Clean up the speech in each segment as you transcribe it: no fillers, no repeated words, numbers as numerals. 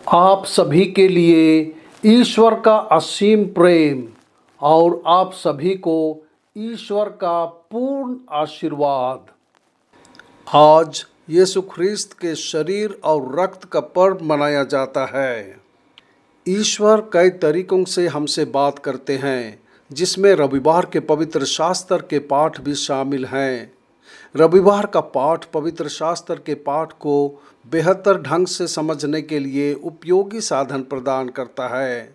आप सभी के लिए ईश्वर का असीम प्रेम और आप सभी को ईश्वर का पूर्ण आशीर्वाद। आज यीशु ख्रिस्त के शरीर और रक्त का पर्व मनाया जाता है। ईश्वर कई तरीकों से हमसे बात करते हैं, जिसमें रविवार के पवित्र शास्त्र के पाठ भी शामिल हैं। रविवार का पाठ पवित्र शास्त्र के पाठ को बेहतर ढंग से समझने के लिए उपयोगी साधन प्रदान करता है।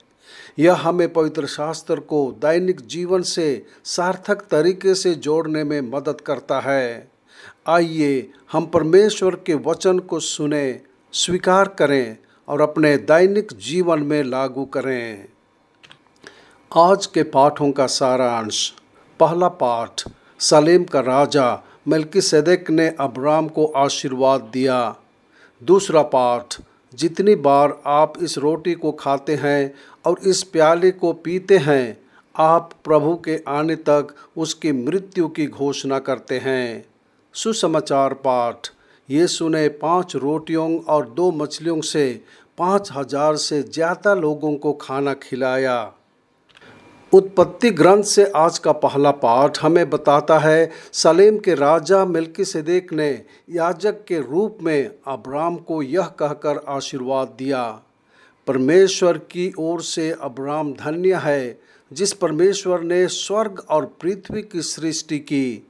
यह हमें पवित्र शास्त्र को दैनिक जीवन से सार्थक तरीके से जोड़ने में मदद करता है। आइए हम परमेश्वर के वचन को सुने, स्वीकार करें और अपने दैनिक जीवन में लागू करें। आज के पाठों का सारांश। पहला पाठ, सलेम का राजा मल्कीसेदेक ने अब्राम को आशीर्वाद दिया। दूसरा पाठ, जितनी बार आप इस रोटी को खाते हैं और इस प्याले को पीते हैं, आप प्रभु के आने तक उसकी मृत्यु की घोषणा करते हैं। सुसमाचार पाठ, यीशु ने 5 रोटियों और 2 मछलियों से 5000 से ज़्यादा लोगों को खाना खिलाया। उत्पत्ति ग्रंथ से आज का पहला पाठ हमें बताता है, सलेम के राजा मल्कीसेदेक ने याजक के रूप में अब्राम को यह कहकर आशीर्वाद दिया, परमेश्वर की ओर से अब्राम धन्य है, जिस परमेश्वर ने स्वर्ग और पृथ्वी की सृष्टि की।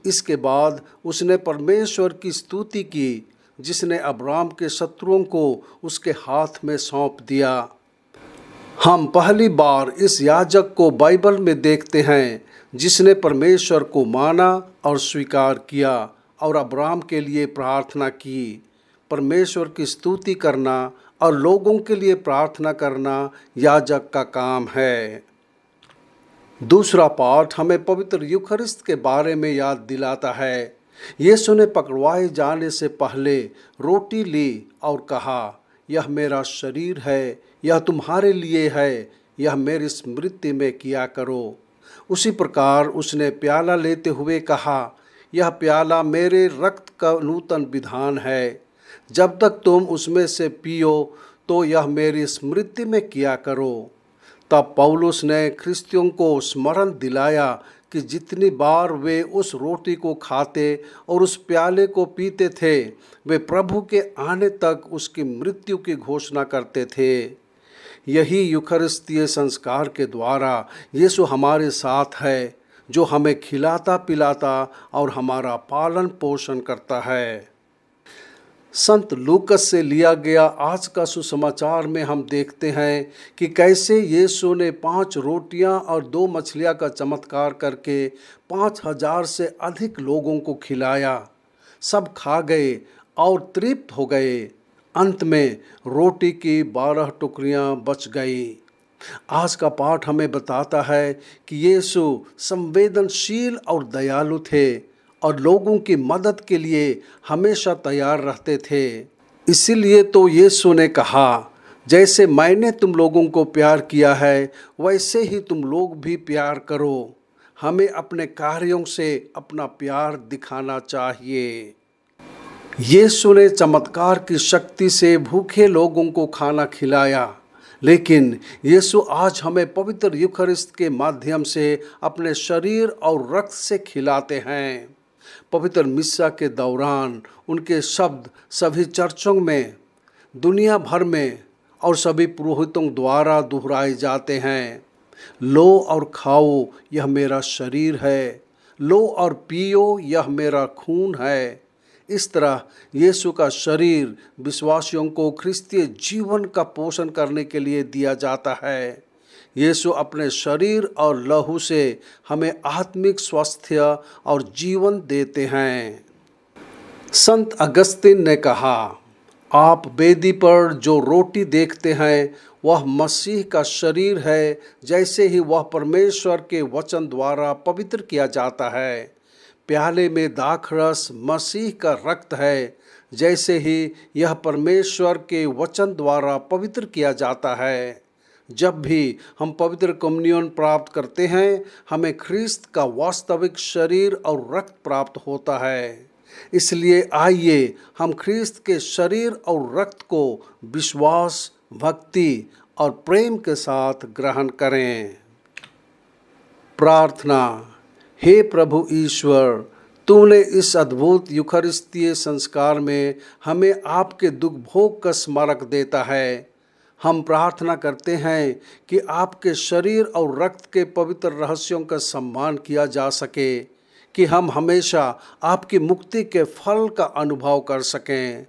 इसके बाद उसने परमेश्वर की स्तुति की, जिसने अब्राम के शत्रुओं को उसके हाथ में सौंप दिया। हम पहली बार इस याजक को बाइबल में देखते हैं, जिसने परमेश्वर को माना और स्वीकार किया और अब्राम के लिए प्रार्थना की। परमेश्वर की स्तुति करना और लोगों के लिए प्रार्थना करना याजक का काम है। दूसरा पाठ हमें पवित्र यूखरिस्त के बारे में याद दिलाता है। यीशु ने पकड़वाए जाने से पहले रोटी ली और कहा, यह मेरा शरीर है, यह तुम्हारे लिए है, यह मेरी स्मृति में किया करो। उसी प्रकार उसने प्याला लेते हुए कहा, यह प्याला मेरे रक्त का नूतन विधान है। जब तक तुम उसमें से पियो तो यह मेरी स्मृति में किया करो। तब पौलुस ने ख्रिस्तियों को स्मरण दिलाया कि जितनी बार वे उस रोटी को खाते और उस प्याले को पीते थे, वे प्रभु के आने तक उसकी मृत्यु की घोषणा करते थे। यही यूखरिस्तीय संस्कार के द्वारा यीशु हमारे साथ है, जो हमें खिलाता पिलाता और हमारा पालन पोषण करता है। संत लूकस से लिया गया आज का सुसमाचार में हम देखते हैं कि कैसे यीशु ने 5 रोटियां और 2 मछलियां का चमत्कार करके 5000 से अधिक लोगों को खिलाया। सब खा गए और तृप्त हो गए। अंत में रोटी की 12 टुकड़ियां बच गई। आज का पाठ हमें बताता है कि यीशु संवेदनशील और दयालु थे और लोगों की मदद के लिए हमेशा तैयार रहते थे। इसीलिए तो यीशु ने कहा, जैसे मैंने तुम लोगों को प्यार किया है, वैसे ही तुम लोग भी प्यार करो। हमें अपने कार्यों से अपना प्यार दिखाना चाहिए। यीशु ने चमत्कार की शक्ति से भूखे लोगों को खाना खिलाया, लेकिन यीशु आज हमें पवित्र यूखरिस्त के माध्यम से अपने शरीर और रक्त से खिलाते हैं। पवित्र मिस्सा के दौरान उनके शब्द सभी चर्चों में, दुनिया भर में और सभी पुरोहितों द्वारा दोहराए जाते हैं। लो और खाओ, यह मेरा शरीर है। लो और पियो, यह मेरा खून है। इस तरह यीशु का शरीर विश्वासियों को ख्रिस्तीय जीवन का पोषण करने के लिए दिया जाता है। यीशु अपने शरीर और लहू से हमें आत्मिक स्वास्थ्य और जीवन देते हैं। संत अगस्तीन ने कहा, आप वेदी पर जो रोटी देखते हैं वह मसीह का शरीर है, जैसे ही वह परमेश्वर के वचन द्वारा पवित्र किया जाता है। प्याले में दाखरस मसीह का रक्त है, जैसे ही यह परमेश्वर के वचन द्वारा पवित्र किया जाता है। जब भी हम पवित्र कम्युनियन प्राप्त करते हैं, हमें ख्रिस्त का वास्तविक शरीर और रक्त प्राप्त होता है। इसलिए आइए हम ख्रिस्त के शरीर और रक्त को विश्वास, भक्ति और प्रेम के साथ ग्रहण करें। प्रार्थना। हे प्रभु ईश्वर, तूने इस अद्भुत यूखरिस्तीय संस्कार में हमें आपके दुख भोग का स्मारक देता है। हम प्रार्थना करते हैं कि आपके शरीर और रक्त के पवित्र रहस्यों का सम्मान किया जा सके, कि हम हमेशा आपकी मुक्ति के फल का अनुभव कर सकें।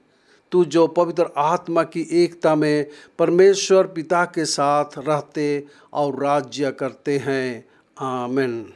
तू जो पवित्र आत्मा की एकता में परमेश्वर पिता के साथ रहते और राज्य करते हैं। आमीन।